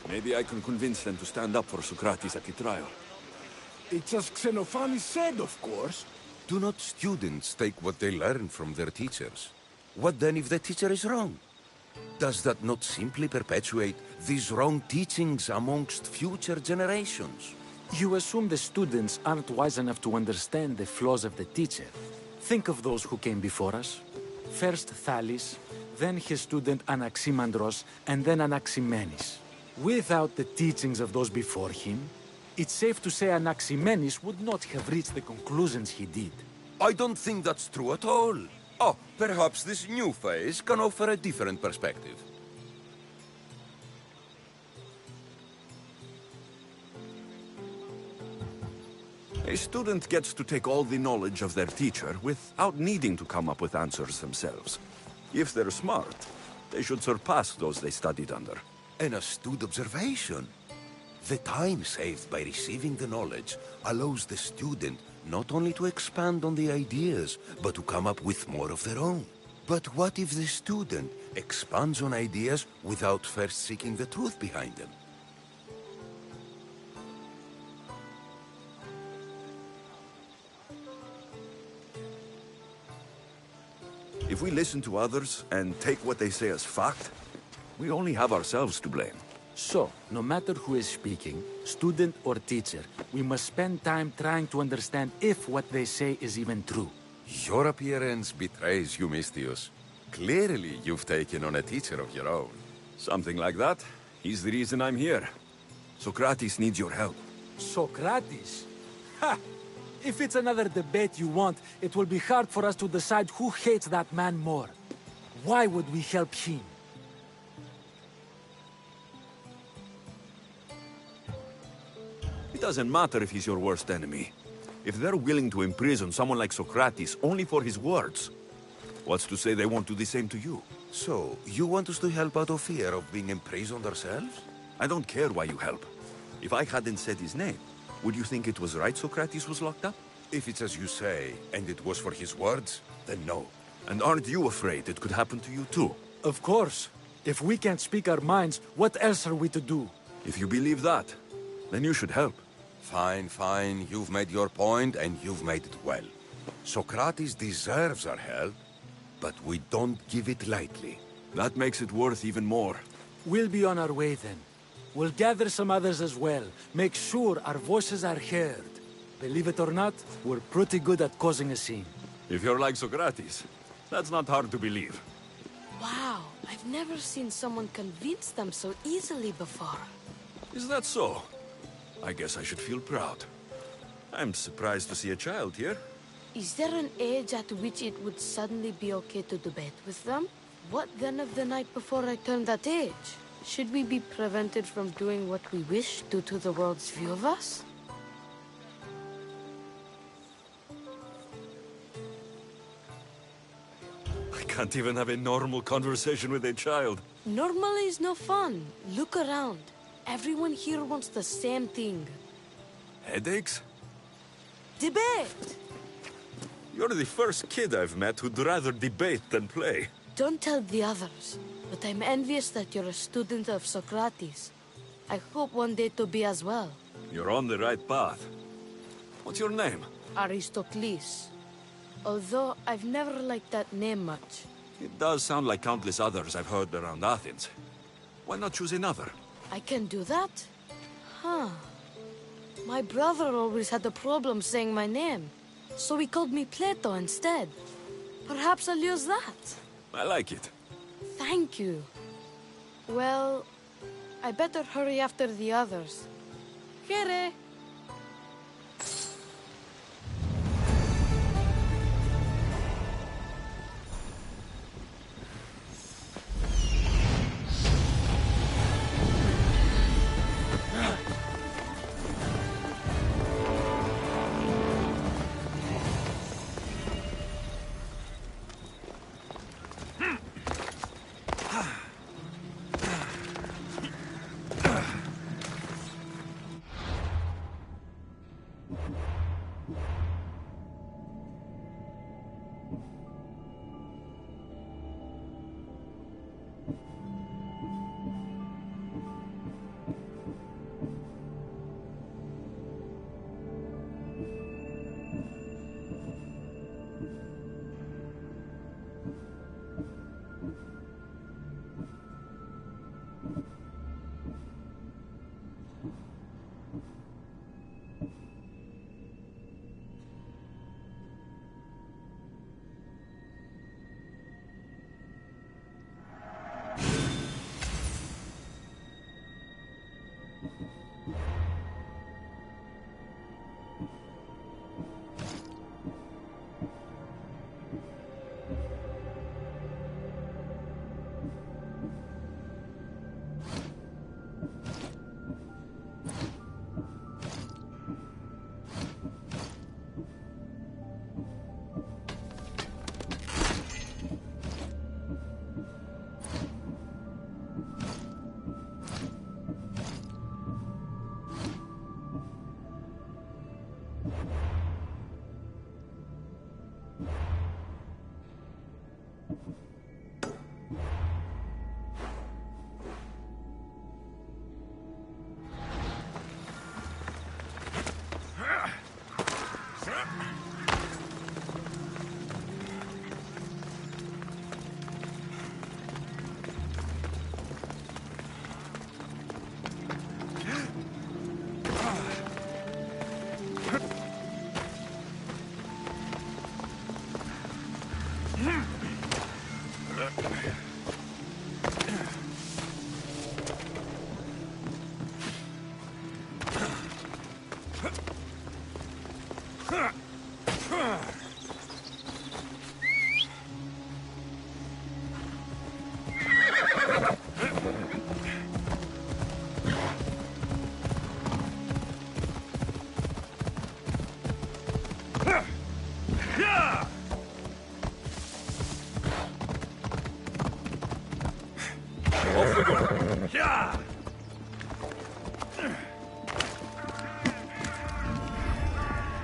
Maybe I can convince them to stand up for Sokrates at the trial. It's as Xenophani said, of course. Do not students take what they learn from their teachers? What then if the teacher is wrong? Does that not simply perpetuate these wrong teachings amongst future generations? You assume the students aren't wise enough to understand the flaws of the teacher. Think of those who came before us. First Thales, then his student Anaximandros, and then Anaximenes. Without the teachings of those before him, it's safe to say Anaximenes would not have reached the conclusions he did. I don't think that's true at all. Oh, perhaps this new phase can offer a different perspective. A student gets to take all the knowledge of their teacher without needing to come up with answers themselves. If they're smart, they should surpass those they studied under. An astute observation. The time saved by receiving the knowledge allows the student not only to expand on the ideas, but to come up with more of their own. But what if the student expands on ideas without first seeking the truth behind them? If we listen to others and take what they say as fact, we only have ourselves to blame. So, no matter who is speaking, student or teacher, we must spend time trying to understand if what they say is even true. Your appearance betrays you, Mystius. Clearly, you've taken on a teacher of your own. Something like that. He's the reason I'm here. Sokrates needs your help. Sokrates? Ha! If it's another debate you want, it will be hard for us to decide who hates that man more. Why would we help him? It doesn't matter if he's your worst enemy. If they're willing to imprison someone like Sokrates only for his words, what's to say they won't do the same to you? So, you want us to help out of fear of being imprisoned ourselves? I don't care why you help. If I hadn't said his name, would you think it was right Sokrates was locked up? If it's as you say, and it was for his words, then no. And aren't you afraid it could happen to you too? Of course. If we can't speak our minds, what else are we to do? If you believe that, then you should help. Fine, fine. You've made your point, and you've made it well. Sokrates deserves our help, but we don't give it lightly. That makes it worth even more. We'll be on our way then. We'll gather some others as well. Make sure our voices are heard. Believe it or not, we're pretty good at causing a scene. If you're like Sokrates, that's not hard to believe. Wow, I've never seen someone convince them so easily before. Is that so? I guess I should feel proud. I'm surprised to see a child here. Is there an age at which it would suddenly be okay to debate with them? What then of the night before I turned that age? Should we be prevented from doing what we wish due to the world's view of us? I can't even have a normal conversation with a child. Normal is no fun. Look around. Everyone here wants the same thing. Headaches? Debate! You're the first kid I've met who'd rather debate than play. Don't tell the others, but I'm envious that you're a student of Sokrates. I hope one day to be as well. You're on the right path. What's your name? Aristocles. Although I've never liked that name much. It does sound like countless others I've heard around Athens. Why not choose another? I can do that? Huh. My brother always had a problem saying my name, so he called me Plato instead. Perhaps I'll use that. I like it. Thank you. Well, I better hurry after the others. Here.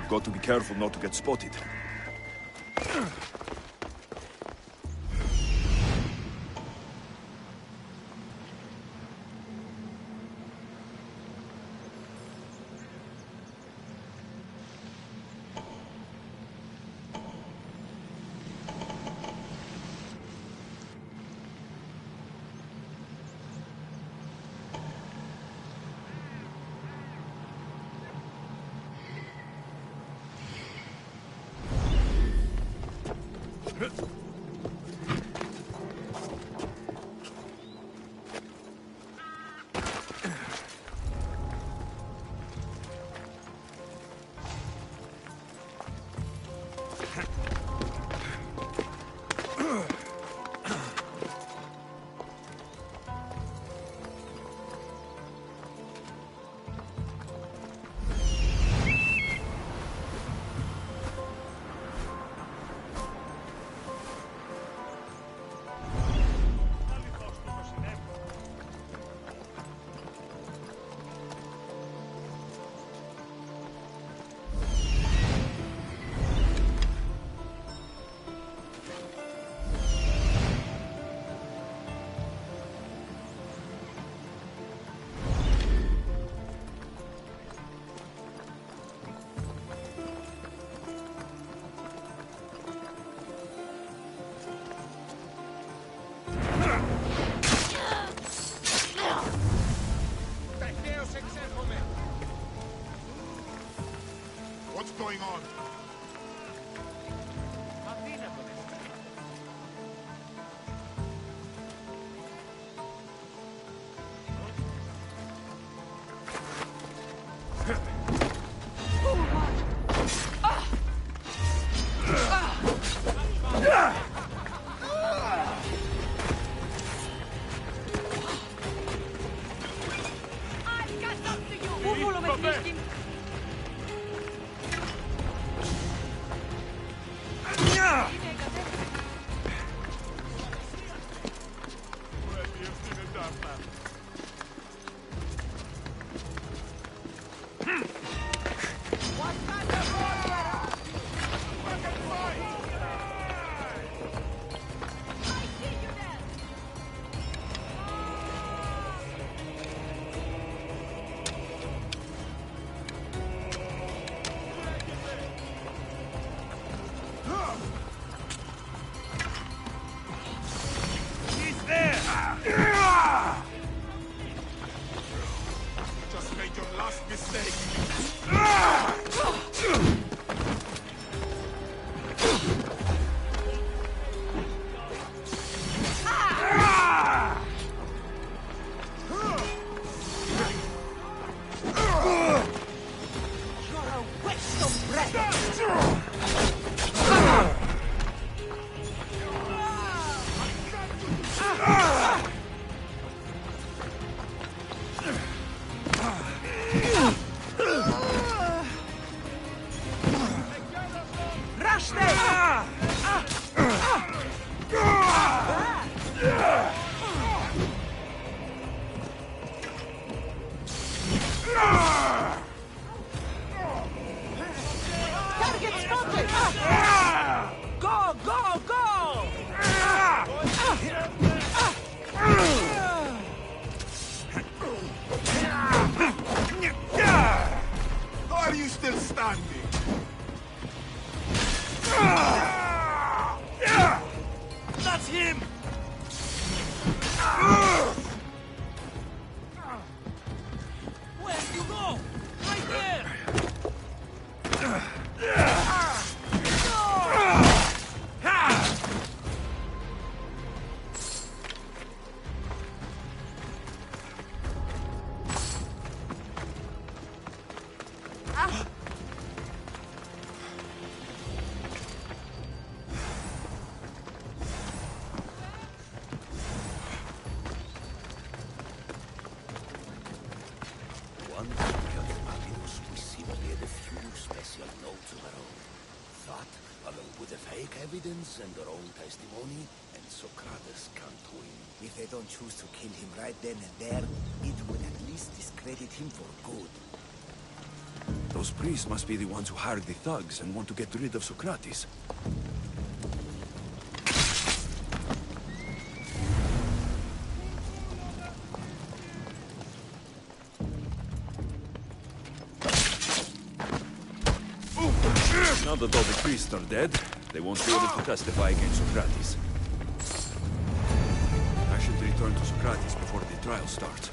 Got to be careful not to get spotted. What's going on? Just made your last mistake. How are you still standing? That's him! Where you go? Right there! Once we are Magnus, we simply had a few special notes of our own. That, along with the fake evidence and their own testimony, and Sokrates can't win. If they don't choose to kill him right then and there, it would at least discredit him for good. Those priests must be the ones who hired the thugs and want to get rid of Sokrates. Now that all the priests are dead, they won't be able to testify against Sokrates. I should return to Sokrates before the trial starts.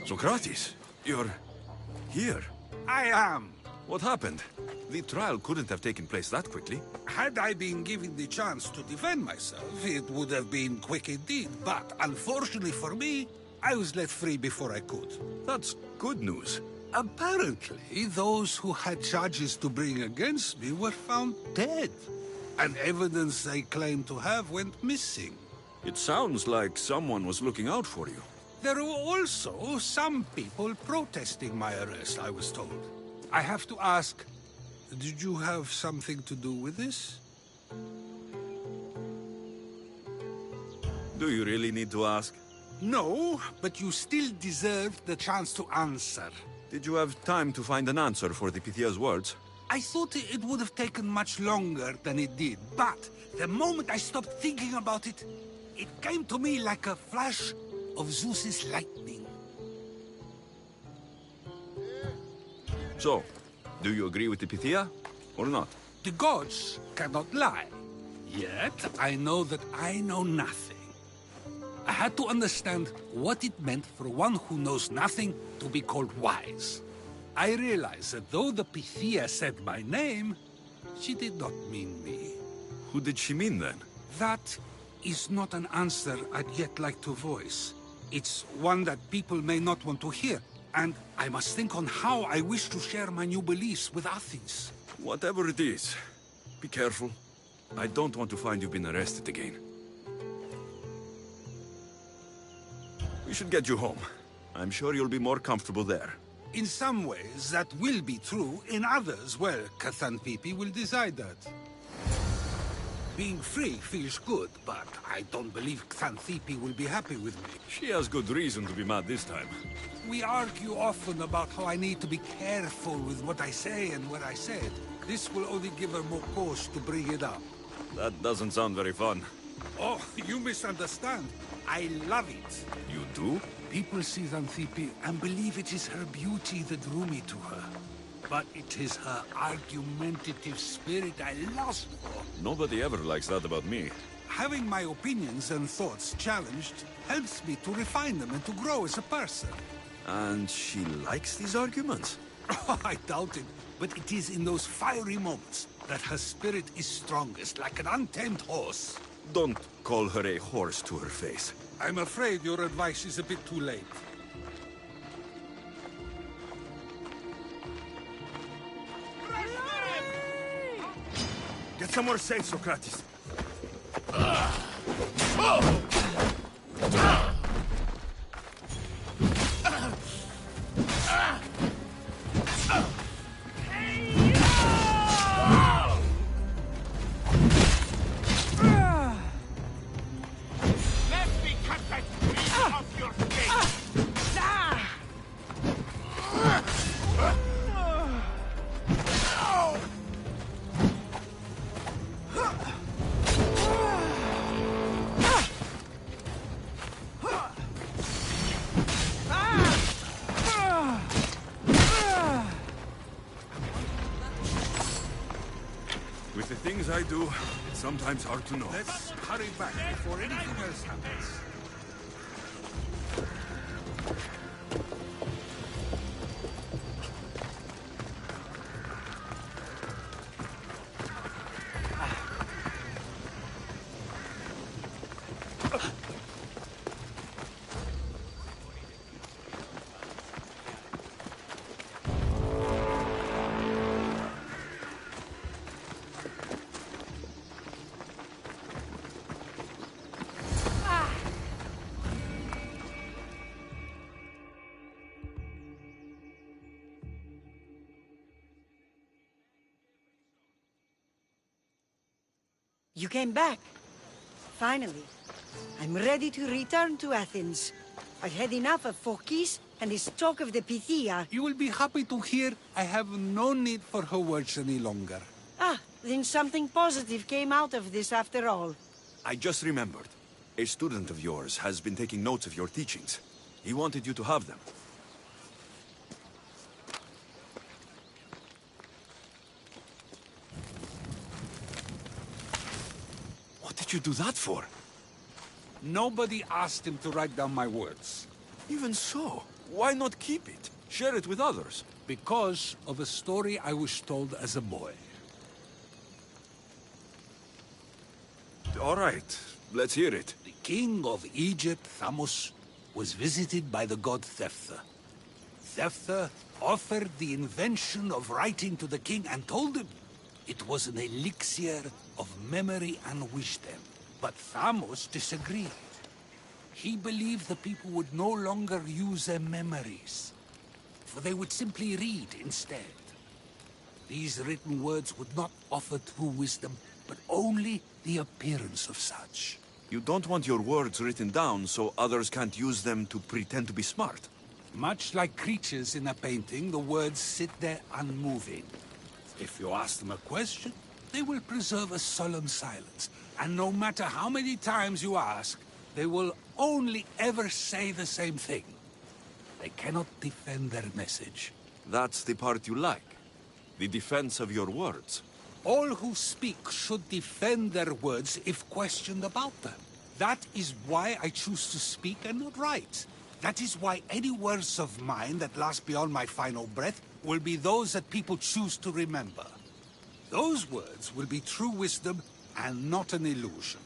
Sokrates, you're here. I am. What happened? The trial couldn't have taken place that quickly. Had I been given the chance to defend myself, it would have been quick indeed. But unfortunately for me, I was let free before I could. That's good news. Apparently, those who had charges to bring against me were found dead. And evidence they claimed to have went missing. It sounds like someone was looking out for you. There were also some people protesting my arrest, I was told. I have to ask, did you have something to do with this? Do you really need to ask? No, but you still deserve the chance to answer. Did you have time to find an answer for the Pythia's words? I thought it would have taken much longer than it did, but the moment I stopped thinking about it, it came to me like a flash of Zeus's lightning. So, do you agree with the Pythia, or not? The gods cannot lie. Yet, I know that I know nothing. I had to understand what it meant for one who knows nothing to be called wise. I realized that though the Pythia said my name, she did not mean me. Who did she mean then? That is not an answer I'd yet like to voice. It's one that people may not want to hear, and I must think on how I wish to share my new beliefs with Athens. Whatever it is, be careful. I don't want to find you've been arrested again. We should get you home. I'm sure you'll be more comfortable there. In some ways, that will be true. In others, well, Xanthippe will decide that. Being free feels good, but I don't believe Xanthippe will be happy with me. She has good reason to be mad this time. We argue often about how I need to be careful with what I say and what I said. This will only give her more cause to bring it up. That doesn't sound very fun. Oh, you misunderstand. I love it. You do? People see Xanthippe and believe it is her beauty that drew me to her. But it is her argumentative spirit I lust for. Nobody ever likes that about me. Having my opinions and thoughts challenged helps me to refine them and to grow as a person. And she likes these arguments? I doubt it, but it is in those fiery moments that her spirit is strongest, like an untamed horse. Don't call her a horse to her face. I'm afraid your advice is a bit too late. Get somewhere safe, Sokrates. Let me cut that piece off your face! With the things I do, it's sometimes hard to know. Let's hurry back before anything else happens. You came back. Finally. I'm ready to return to Athens. I've had enough of Phokis and his talk of the Pythia. You will be happy to hear I have no need for her words any longer. Ah, then something positive came out of this after all. I just remembered. A student of yours has been taking notes of your teachings. He wanted you to have them. What did you do that for? Nobody asked him to write down my words. Even so, Why not keep it? Share it with others. Because of a story I was told as a boy. All right, let's hear it. The king of Egypt, Thamos, was visited by the god Thephtha. Thephtha offered the invention of writing to the king and told him it was an elixir of memory and wisdom. But Thamos disagreed. He believed the people would no longer use their memories, for they would simply read instead. These written words would not offer true wisdom, but only the appearance of such. You don't want your words written down so others can't use them to pretend to be smart. Much like creatures in a painting, the words sit there unmoving. If you ask them a question, they will preserve a solemn silence. And no matter how many times you ask, they will only ever say the same thing. They cannot defend their message. That's the part you like. The defense of your words. All who speak should defend their words if questioned about them. That is why I choose to speak and not write. That is why any words of mine that last beyond my final breath will be those that people choose to remember. Those words will be true wisdom and not an illusion.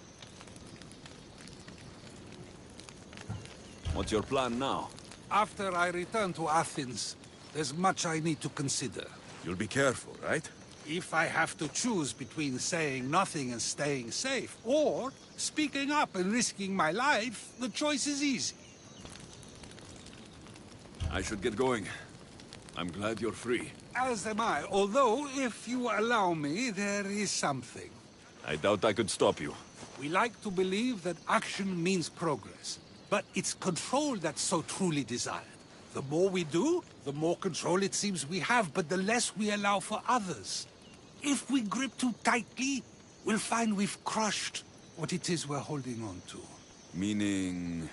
What's your plan now? After I return to Athens, there's much I need to consider. You'll be careful, right? If I have to choose between saying nothing and staying safe, or speaking up and risking my life, the choice is easy. I should get going. I'm glad you're free. As am I, although, if you allow me, there is something. I doubt I could stop you. We like to believe that action means progress, but it's control that's so truly desired. The more we do, the more control it seems we have, but the less we allow for others. If we grip too tightly, we'll find we've crushed what it is we're holding on to. Meaning...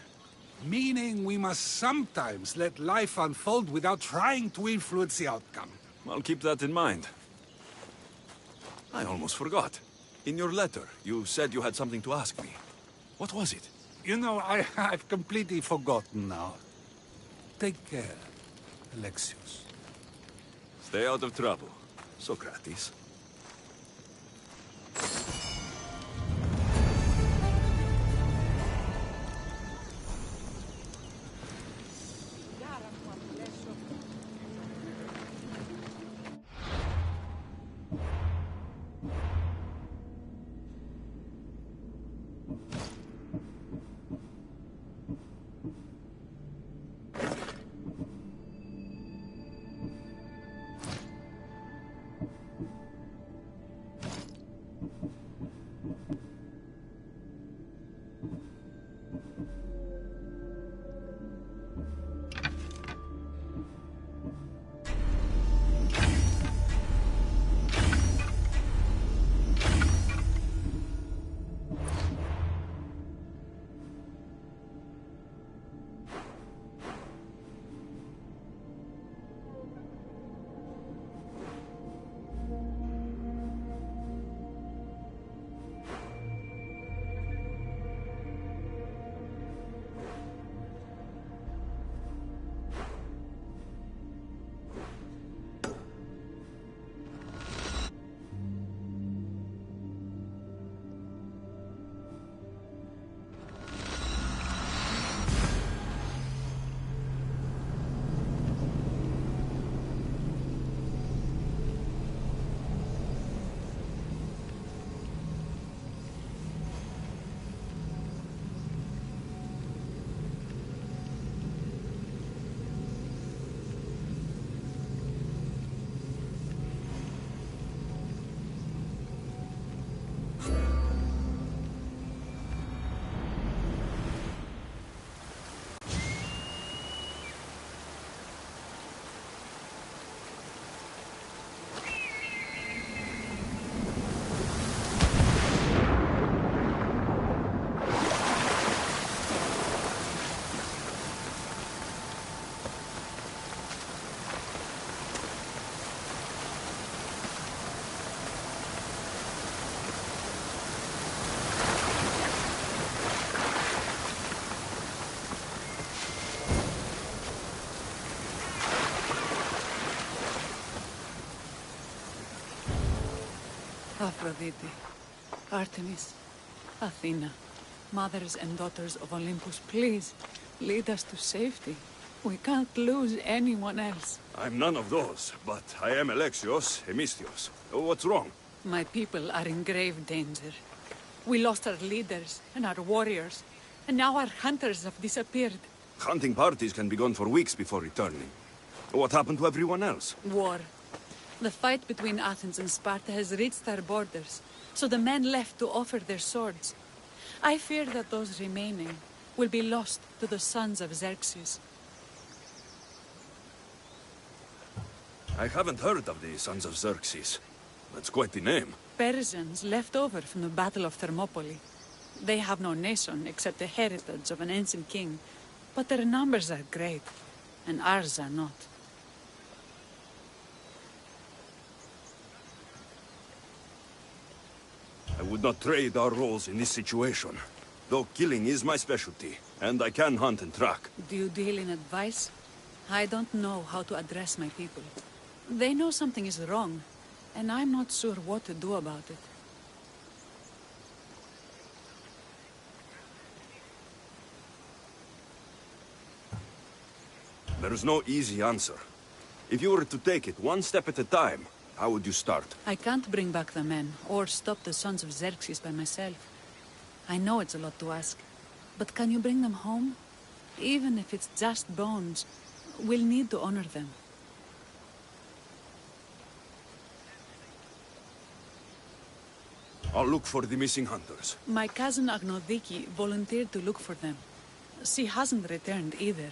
Meaning we must sometimes let life unfold without trying to influence the outcome. I'll keep that in mind. I almost forgot. In your letter, you said you had something to ask me. What was it? You know, I've completely forgotten now. Take care, Alexios. Stay out of trouble, Sokrates. Aphrodite, Artemis, Athena, mothers and daughters of Olympus, please, lead us to safety. We can't lose anyone else. I'm none of those, but I am Alexios, Hemistios. What's wrong? My people are in grave danger. We lost our leaders and our warriors, and now our hunters have disappeared. Hunting parties can be gone for weeks before returning. What happened to everyone else? War. The fight between Athens and Sparta has reached our borders, so the men left to offer their swords. I fear that those remaining will be lost to the sons of Xerxes. I haven't heard of the Sons of Xerxes. That's quite the name. Persians left over from the Battle of Thermopylae. They have no nation except the heritage of an ancient king, but their numbers are great, and ours are not. I would not trade our roles in this situation. Though killing is my specialty, and I can hunt and track. Do you deal in advice? I don't know how to address my people. They know something is wrong, and I'm not sure what to do about it. There's no easy answer. If you were to take it one step at a time, how would you start? I can't bring back the men, or stop the sons of Xerxes by myself. I know it's a lot to ask, but can you bring them home? Even if it's just bones, we'll need to honor them. I'll look for the missing hunters. My cousin Agnodiki volunteered to look for them. She hasn't returned either.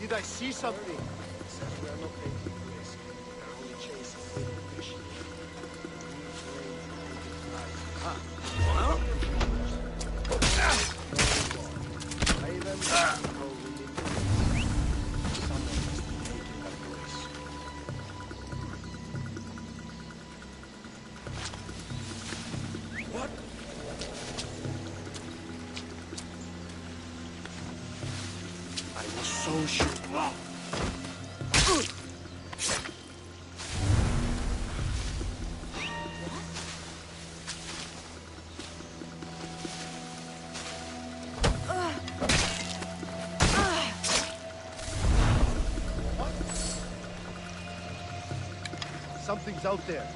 Did I see something? Says we are not taking risk. We're only chasing big fish. So sure. Something's out there.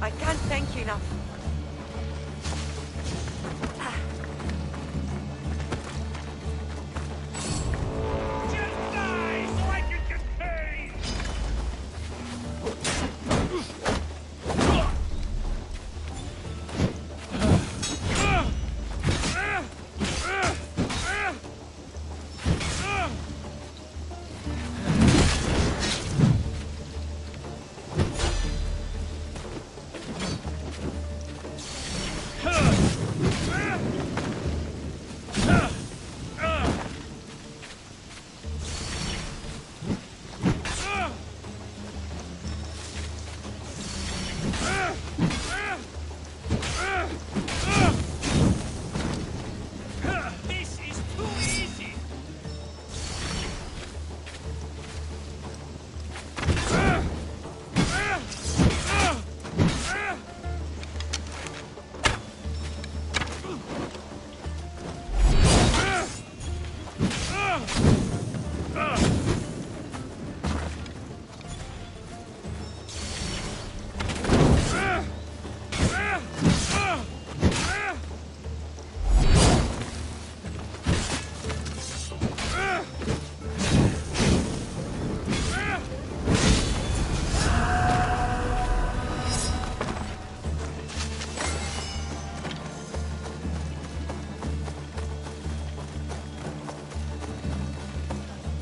I can't thank you enough. Just die so I can get paid! This is too easy!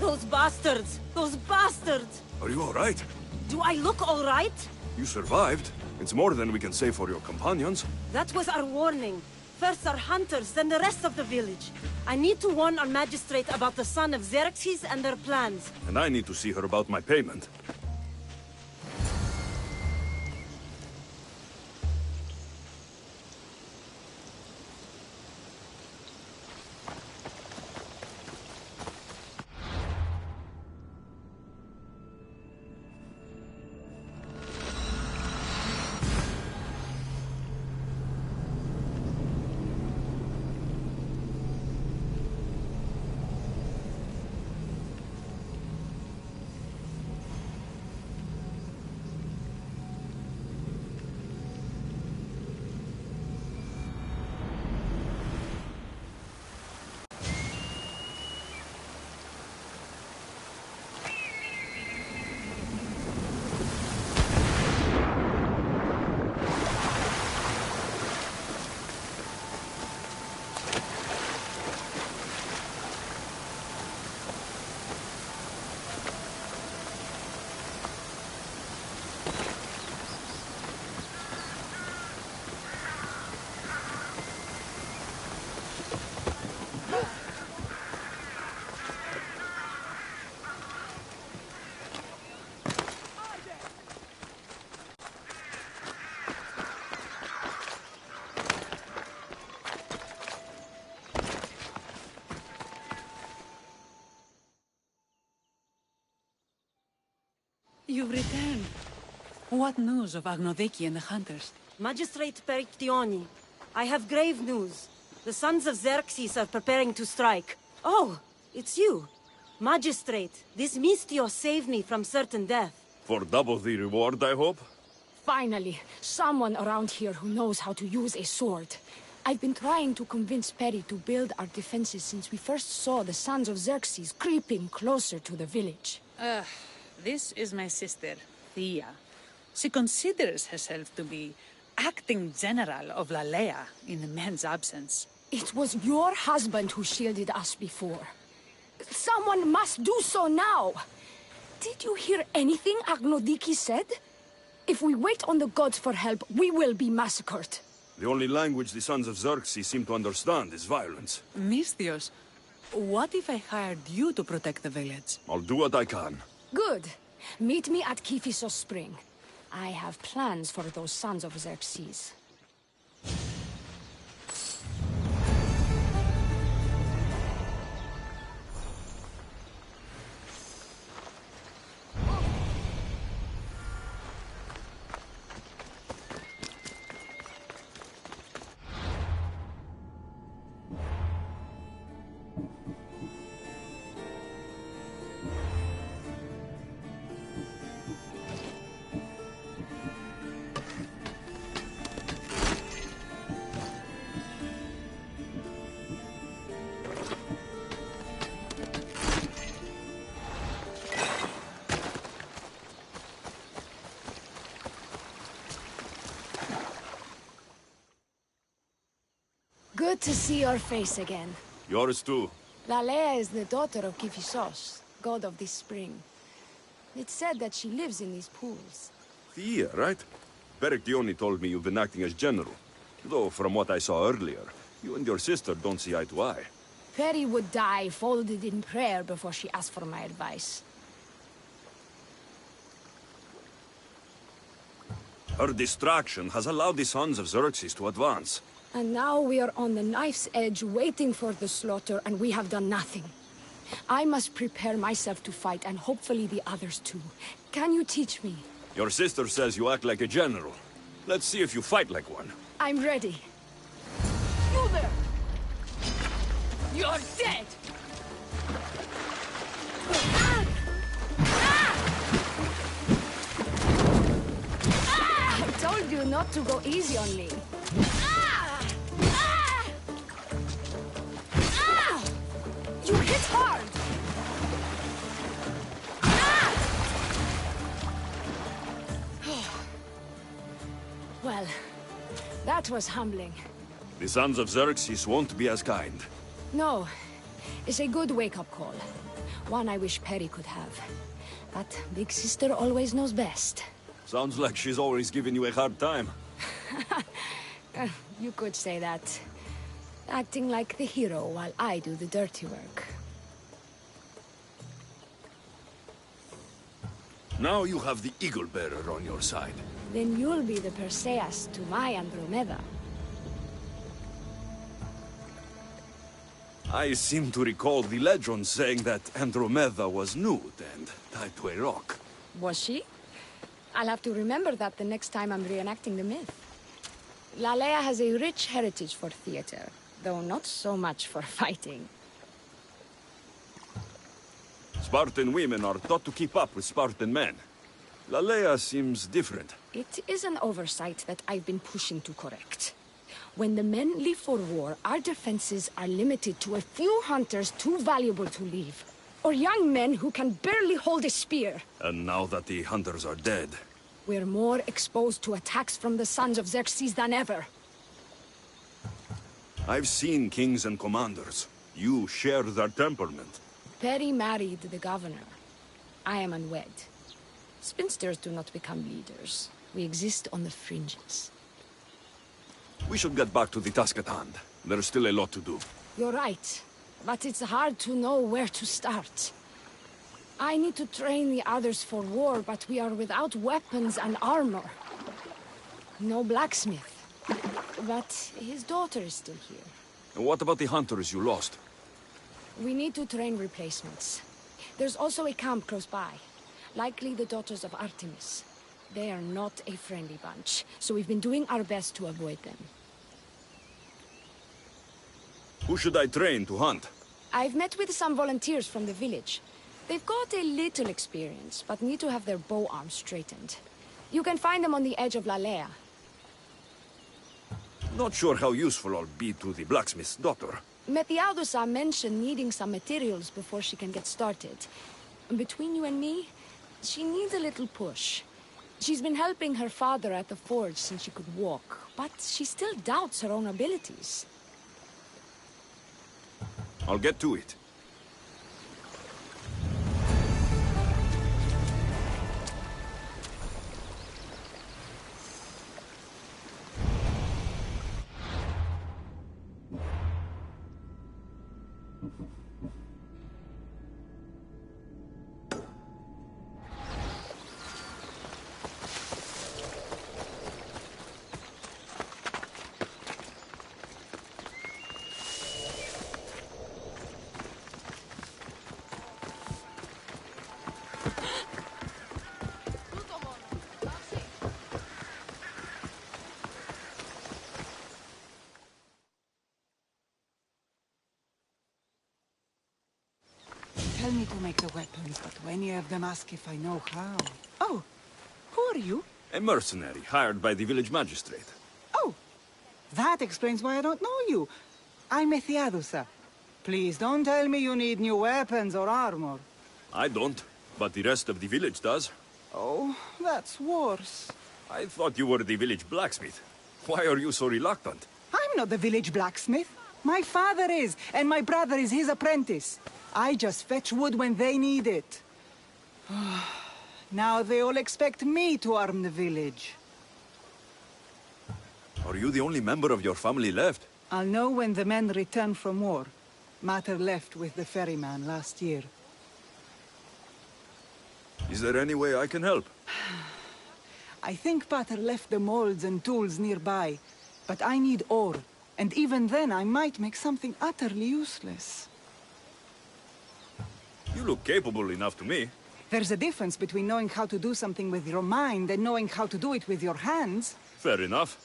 Those bastards! Those bastards! Are you all right? Do I look all right? You survived. It's more than we can say for your companions. That was our warning. First our hunters, then the rest of the village. I need to warn our magistrate about the son of Xerxes and their plans. And I need to see her about my payment. You've returned. What news of Agnodeki and the hunters? Magistrate Part20, I have grave news. The sons of Xerxes are preparing to strike. Oh, it's you. Magistrate, this Mistio saved me from certain death. For double the reward, I hope? Finally, someone around here who knows how to use a sword. I've been trying to convince Perry to build our defenses since we first saw the sons of Xerxes creeping closer to the village. This is my sister, Thea. She considers herself to be acting general of Lalaia in the men's absence. It was your husband who shielded us before. Someone must do so now! Did you hear anything Agnodiki said? If we wait on the gods for help, we will be massacred. The only language the sons of Xerxes seem to understand is violence. Misthios, what if I hired you to protect the village? I'll do what I can. Good. Meet me at Kiphisos Spring. I have plans for those sons of Xerxes. Good to see your face again. Yours too. Lalaia is the daughter of Kiphisos, god of this spring. It's said that she lives in these pools. Thea, right? Part20 told me you've been acting as general. Though, from what I saw earlier, you and your sister don't see eye to eye. Peri would die folded in prayer before she asked for my advice. Her distraction has allowed the sons of Xerxes to advance. And now we are on the knife's edge waiting for the slaughter, and we have done nothing. I must prepare myself to fight, and hopefully the others too. Can you teach me? Your sister says you act like a general. Let's see if you fight like one. I'm ready. You there! You're dead! Ah! Ah! Ah! I told you not to go easy on me. Ah! Ah! Ah! You hit hard! Well, that was humbling. The sons of Xerxes won't be as kind. No, it's a good wake-up call. One I wish Peri could have. But Big Sister always knows best. Sounds like she's always giving you a hard time. You could say that. Acting like the hero while I do the dirty work. Now you have the Eagle Bearer on your side. Then you'll be the Perseus to my Andromeda. I seem to recall the legend saying that Andromeda was nude and tied to a rock. Was she? I'll have to remember that the next time I'm reenacting the myth. Lalaia has a rich heritage for theater, though not so much for fighting. Spartan women are taught to keep up with Spartan men. Lalaia seems different. It is an oversight that I've been pushing to correct. When the men leave for war, our defenses are limited to a few hunters too valuable to leave. Or young men who can barely hold a spear. And now that the hunters are dead... We're more exposed to attacks from the sons of Xerxes than ever. I've seen kings and commanders. You share their temperament. Peri married the governor. I am unwed. Spinsters do not become leaders. We exist on the fringes. We should get back to the task at hand. There's still a lot to do. You're right. But it's hard to know where to start. I need to train the others for war, but we are without weapons and armor. No blacksmith. But his daughter is still here. And what about the hunters you lost? We need to train replacements. There's also a camp close by. Likely the daughters of Artemis. They are not a friendly bunch, so we've been doing our best to avoid them. Who should I train to hunt? I've met with some volunteers from the village. They've got a little experience, but need to have their bow arms straightened. You can find them on the edge of Lalaia. Not sure how useful I'll be to the blacksmith's daughter. Methialdusa mentioned needing some materials before she can get started. Between you and me, she needs a little push. She's been helping her father at the forge since she could walk, but she still doubts her own abilities. I'll get to it. Tell me to make the weapons, but when you have them, ask if I know how. Oh, who are you? A mercenary hired by the village magistrate. Oh, that explains why I don't know you. I'm Ethiadusa. Please don't tell me you need new weapons or armor. I don't, but the rest of the village does. Oh, that's worse. I thought you were the village blacksmith. Why are you so reluctant? I'm not the village blacksmith. My father is, and my brother is his apprentice. I just fetch wood when they need it. Now they all expect me to arm the village. Are you the only member of your family left? I'll know when the men return from war. Mater left with the ferryman last year. Is there any way I can help? I think Pater left the molds and tools nearby, but I need ore, and even then I might make something utterly useless. You look capable enough to me. There's a difference between knowing how to do something with your mind and knowing how to do it with your hands. Fair enough.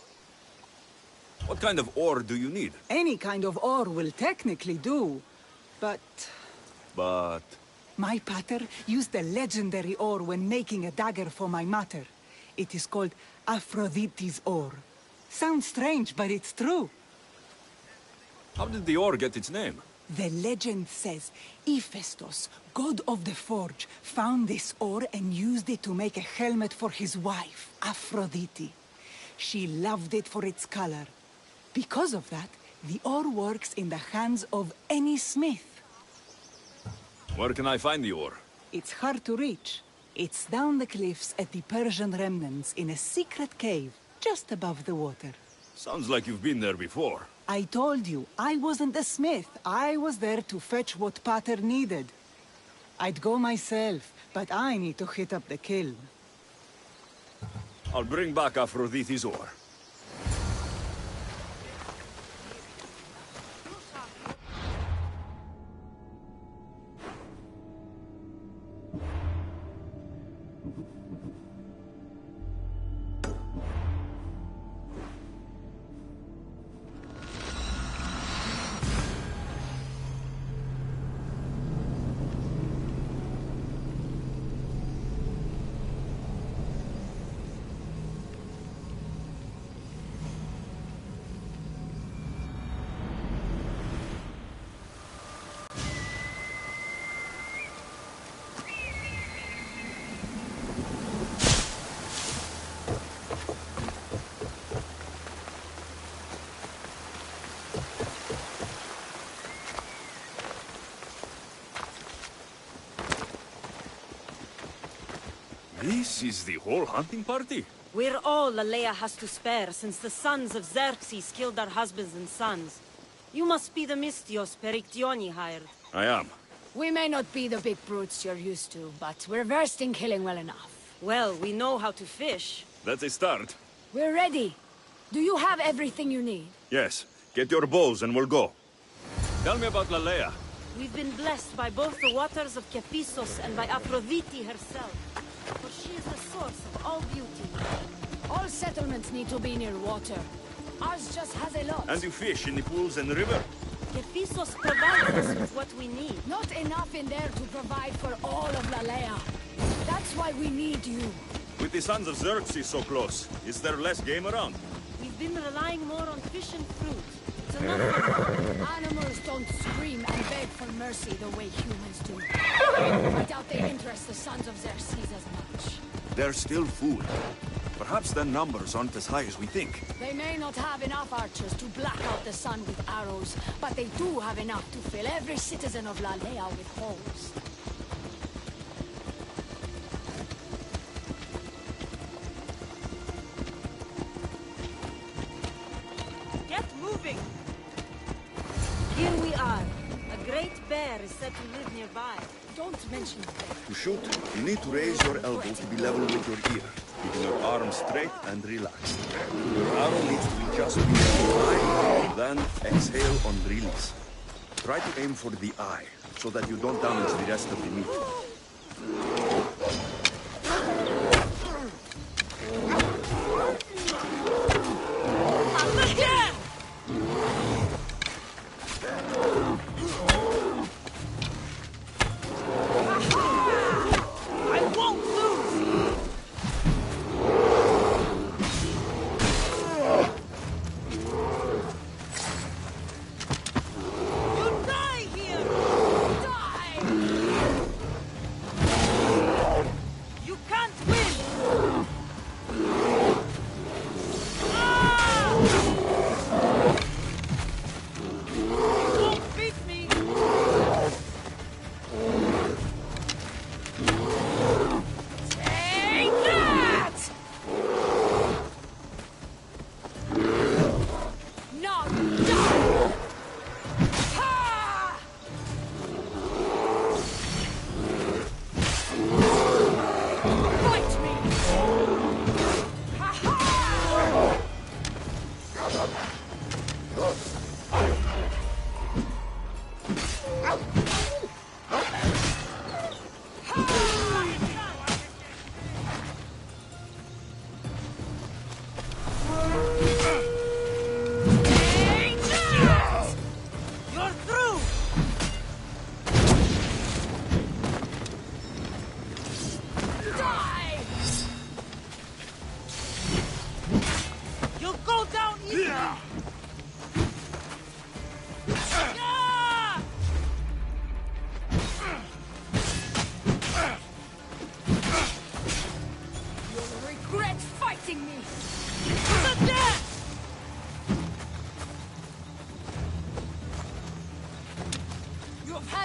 What kind of ore do you need? Any kind of ore will technically do, but... My pater used a legendary ore when making a dagger for my mater. It is called Aphrodite's ore. Sounds strange, but it's true. How did the ore get its name? The legend says Hephaestus, god of the forge, found this ore and used it to make a helmet for his wife, Aphrodite. She loved it for its color. Because of that, the ore works in the hands of any smith. Where can I find the ore? It's hard to reach. It's down the cliffs at the Persian remnants in a secret cave, just above the water. Sounds like you've been there before. I told you, I wasn't a smith. I was there to fetch what Pater needed. I'd go myself, but I need to hit up the kiln. I'll bring back Aphrodite's ore. This is the whole hunting party? We're all Lalaia has to spare, since the sons of Xerxes killed our husbands and sons. You must be the Mystios Perictioni hired. I am. We may not be the big brutes you're used to, but we're versed in killing well enough. Well, we know how to fish. That's a start. We're ready. Do you have everything you need? Yes. Get your bows and we'll go. Tell me about Lalaia. We've been blessed by both the waters of Kephissos and by Aphrodite herself. For she is the source of all beauty. All settlements need to be near water. Ours just has a lot. And you fish in the pools and the river? Kephissos provides us with what we need. Not enough in there to provide for all of Lalaia. That's why we need you. With the sons of Xerxes so close, is there less game around? We've been relying more on fish and fruit. It's enough. Animals don't scream and beg for mercy the way humans do. I doubt they interest the sons of Xerxes as much. They're still food. Perhaps their numbers aren't as high as we think. They may not have enough archers to black out the sun with arrows, but they do have enough to fill every citizen of Lalaia with holes. Get moving! Here we are. A great bear is said to live nearby. Don't mention the bear. To shoot, you need to raise your elbow to be level with your ear, keeping your arm straight and relaxed. Your arrow needs to be just below the eye, then exhale on release. Try to aim for the eye, so that you don't damage the rest of the meat.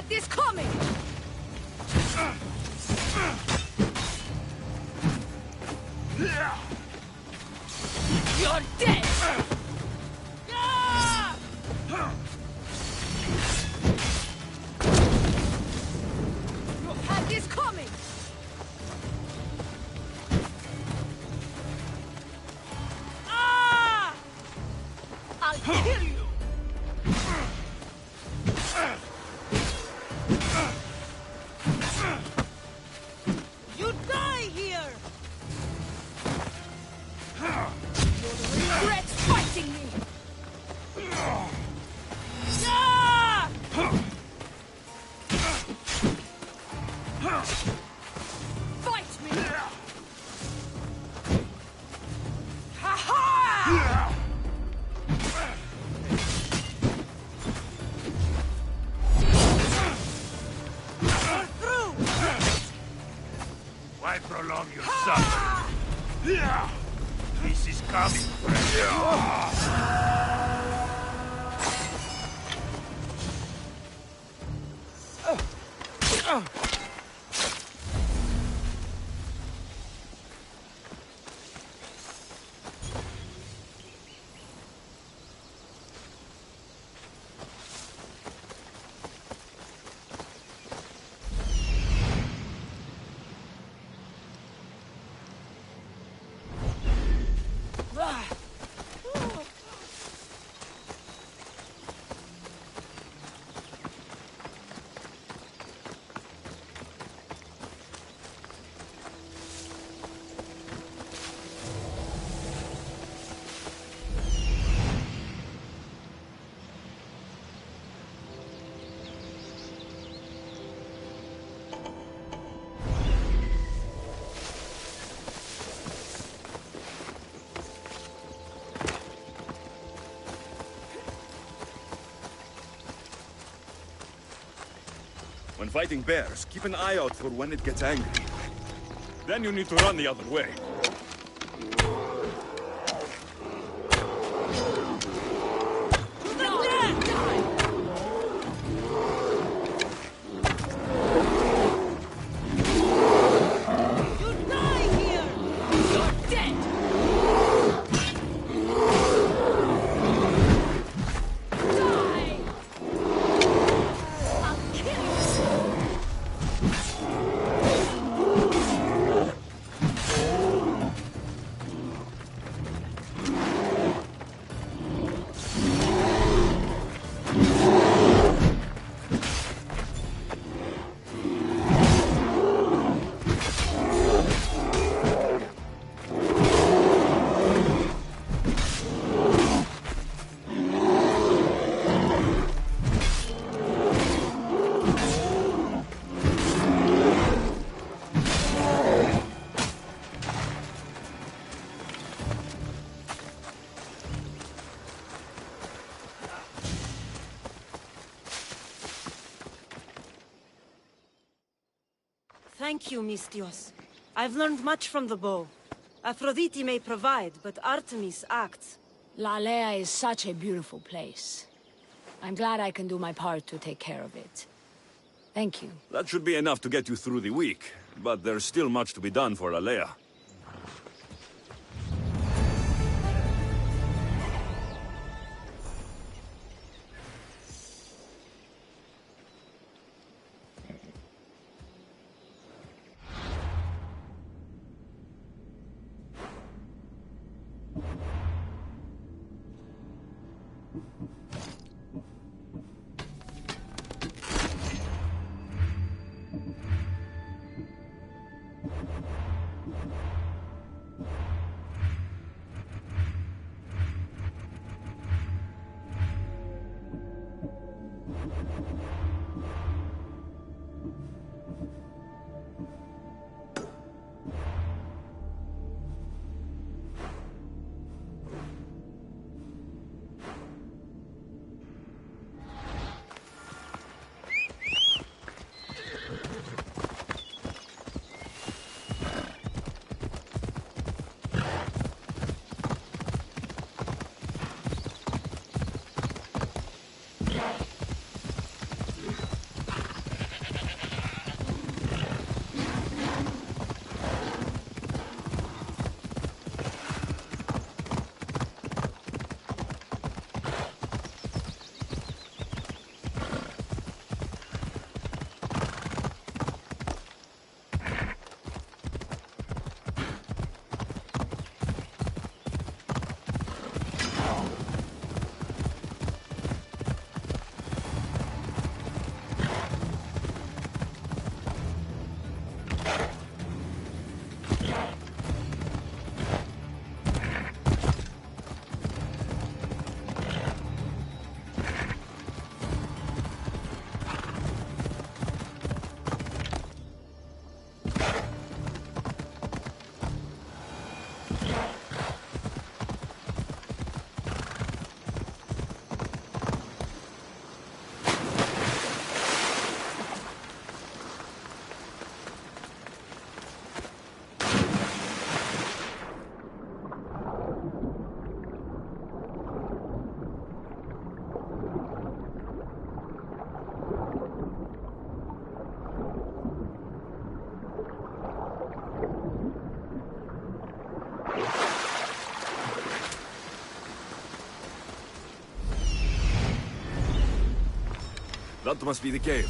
This coming! You're dead! You've had this coming! I'll kill you! Why prolong your suffering? This is coming, When fighting bears, keep an eye out for when it gets angry. Then you need to run the other way. Thank you, Mistios. I've learned much from the bow. Aphrodite may provide, but Artemis acts. Lalaia is such a beautiful place. I'm glad I can do my part to take care of it. Thank you. That should be enough to get you through the week, but there's still much to be done for Lalaia. That must be the cave.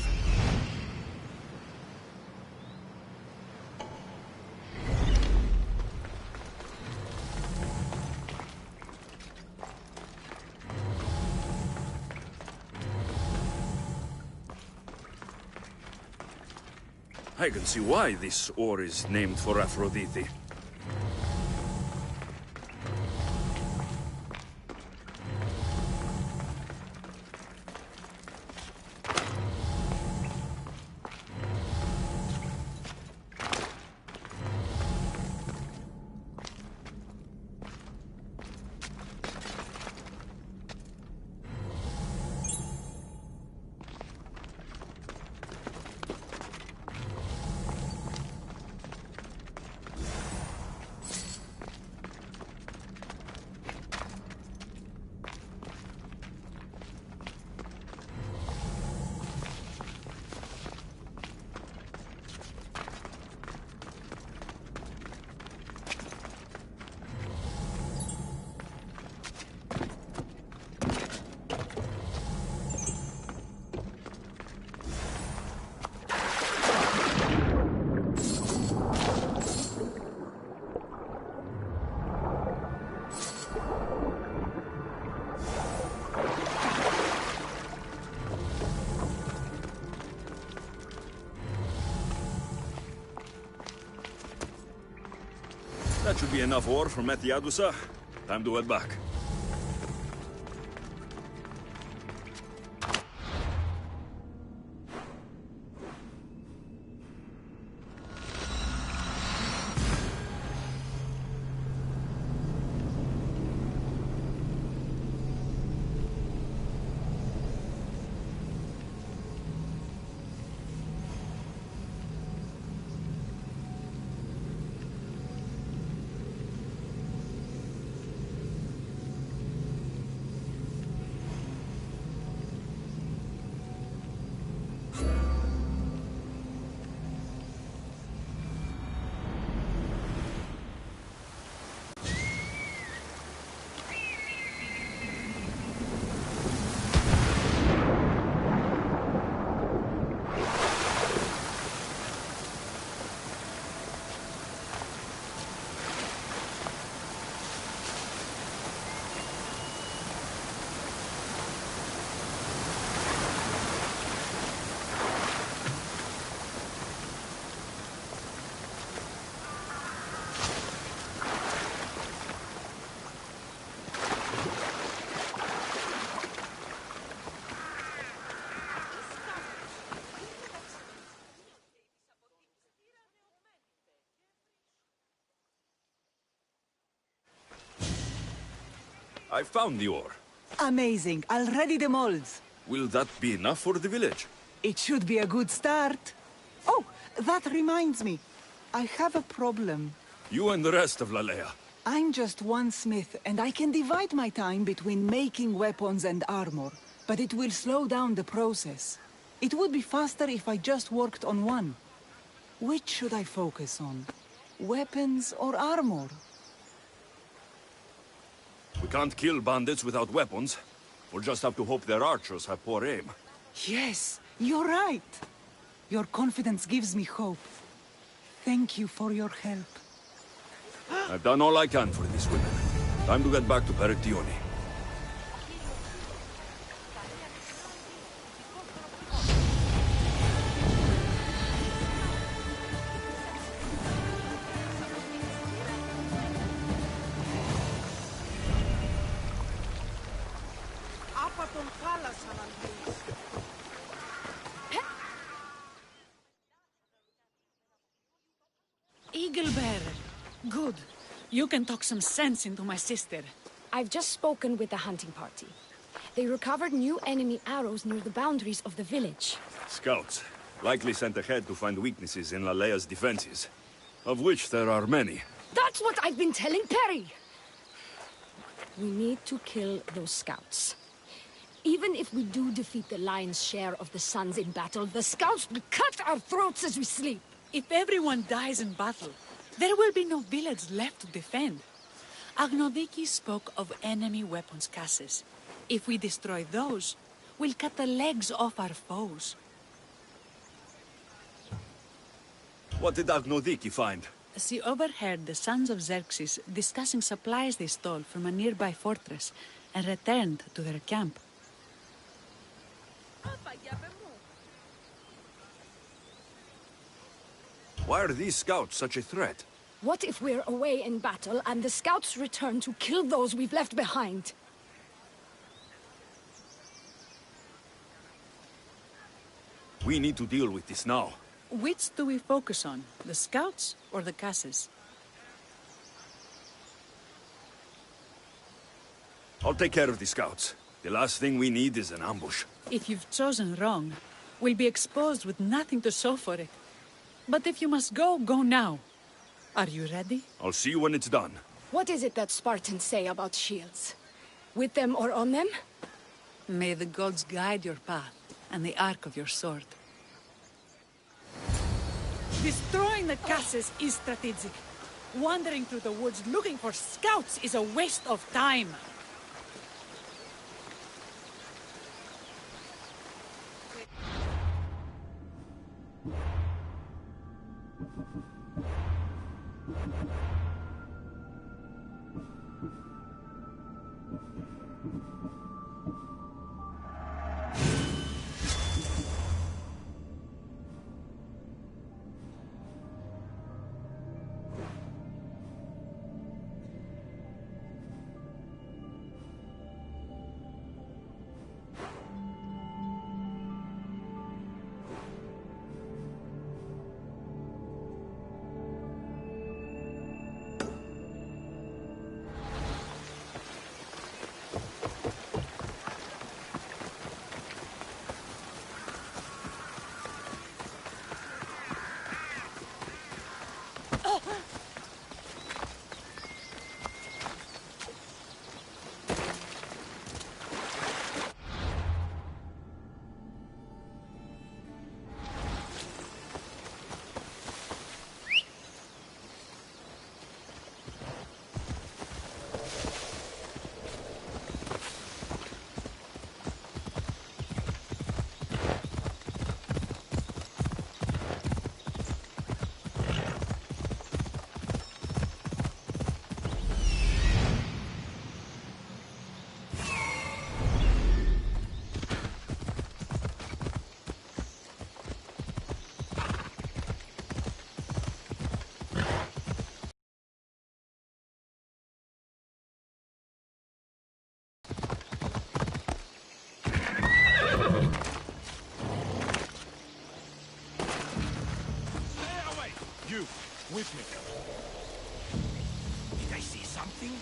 I can see why this ore is named for Aphrodite. That should be enough ore for Metiadusa. Time to head back. I found the ore. Amazing. I'll ready the molds. Will that be enough for the village? It should be a good start. Oh, that reminds me. I have a problem. You and the rest of Lalaia. I'm just one smith, and I can divide my time between making weapons and armor. But it will slow down the process. It would be faster if I just worked on one. Which should I focus on? Weapons or armor? We can't kill bandits without weapons. We'll just have to hope their archers have poor aim. Yes, you're right. Your confidence gives me hope. Thank you for your help. I've done all I can for these women. Time to get back to Part20. Eaglebearer. Good. You can talk some sense into my sister. I've just spoken with the hunting party. They recovered new enemy arrows near the boundaries of the village. Scouts, likely sent ahead to find weaknesses in Lalaia's defenses, of which there are many. That's what I've been telling Perry! We need to kill those scouts. Even if we do defeat the lion's share of the Suns in battle, the scouts will cut our throats as we sleep. If everyone dies in battle, there will be no village left to defend. Agnodiki spoke of enemy weapons cases. If we destroy those, we'll cut the legs off our foes. What did Agnodiki find? She overheard the sons of Xerxes discussing supplies they stole from a nearby fortress and returned to their camp. Why are these scouts such a threat? What if we're away in battle and the scouts return to kill those we've left behind? We need to deal with this now. Which do we focus on, the scouts or the casses? I'll take care of the scouts. The last thing we need is an ambush. If you've chosen wrong, we'll be exposed with nothing to show for it. But if you must go, go now. Are you ready? I'll see you when it's done. What is it that Spartans say about shields? With them or on them? May the gods guide your path and the arc of your sword. Destroying the casses is strategic. Wandering through the woods looking for scouts is a waste of time. with me. Did I see something?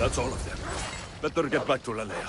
That's all of them. Better get back to Lalaia.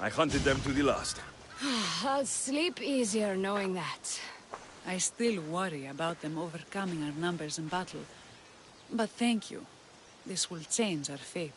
I hunted them to the last. I'll sleep easier knowing that. I still worry about them overcoming our numbers in battle. But thank you. This will change our fate.